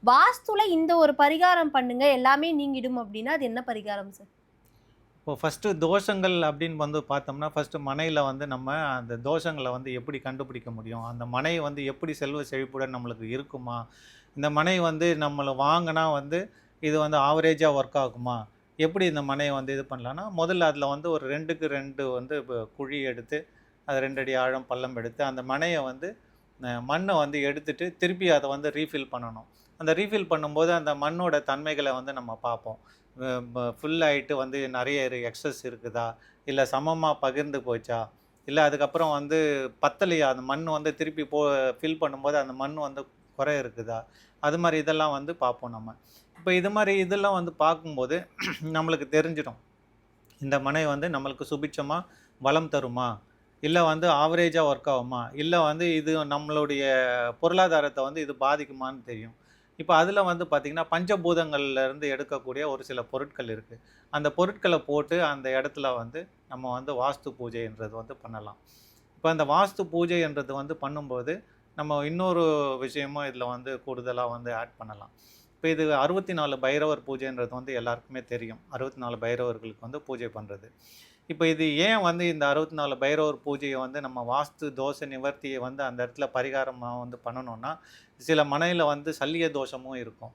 வாஸ்துல இந்த ஒரு பரிகாரம் பண்ணுங்க, எல்லாமே நீங்கிடும் அப்டின்னா, அது என்ன பரிகாரம் சார்? இப்போ ஃபர்ஸ்ட்டு தோஷங்கள் அப்படின்னு வந்து பார்த்தோம்னா, ஃபர்ஸ்ட்டு மனையில வந்து நம்ம அந்த தோஷங்கள வந்து எப்படி கண்டுபிடிக்க முடியும்? அந்த மனை வந்து எப்படி செல்வ செழிப்புடன் நம்மளுக்கு இருக்குமா? இந்த மனை வந்து நம்மள வாங்குனா வந்து, இது வந்து ஆவரேஜா ஒர்க் ஆகுமா? எப்படி இந்த மனைய வந்து இது பண்ணலான்னா, முதல்ல அதில வந்து ஒரு 2க்கு 2 வந்து குழி எடுத்து, அது 2 அடி ஆழம் பள்ளம் எடுத்து, அந்த மனைய வந்து மண்ண வந்து எடுத்துட்டு, திருப்பி அத வந்து ரீஃபில் பண்ணணும். அந்த ரீஃபில் பண்ணும்போது, அந்த மண்ணோட தன்மைகள வந்து நம்ம பார்ப்போம். ஃபுல் ஆயிட்டு வந்து நெறைய எக்ஸஸ் இருக்குதா? இல்ல சமமா பகிர்ந்து போச்சா? இல்ல அதுக்கப்புறம் வந்து பத்தலையா? அந்த மண் வந்து திருப்பி ஃபில் பண்ணும்போது அந்த மண் வந்து குறை இருக்குதா? அது மாரி இதெல்லாம் வந்து பார்ப்போம் நம்ம. இப்ப இது மாரி இதெல்லாம் வந்து பார்க்கும்போது நம்மளுக்கு தெரிஞ்சிடும். இந்த மனை வந்து நம்மளுக்கு சுபிட்சமா வளம் தருமா? இல்ல வந்து ஆவரேஜா ஒர்க் ஆகுமா? இல்ல வந்து இது நம்மளுடைய பொருளாதாரத்த வந்து இது பாதிக்குமான்னு தெரியும். இப்ப அதுல வந்து பார்த்தீங்கன்னா, பஞ்சபூதங்கள்ல இருந்து எடுக்கக்கூடிய ஒரு சில பொருட்கள் இருக்கு. அந்த பொருட்கள போட்டு அந்த இடத்துல வந்து நம்ம வந்து வாஸ்து பூஜைன்றது வந்து பண்ணலாம். இப்ப அந்த வாஸ்து பூஜைன்றது வந்து பண்ணும்போது, நம்ம இன்னொரு விஷயமும் இதுல வந்து கூடுதலா வந்து ஆட் பண்ணலாம். இப்ப இது 64 பைரவர் பூஜைன்றது வந்து எல்லாருக்குமே தெரியும். 64 பைரவர்களுக்கு வந்து பூஜை பண்றது. இப்ப இது ஏன் வந்து இந்த 64 பைரவர் பூஜைய வந்து நம்ம வாஸ்து தோஷ நிவர்த்திய வந்து அந்த இடத்துல பரிகாரமா வந்து பண்ணணும்னா, சில மனையில வந்து சல்லிய தோஷமும் இருக்கும்.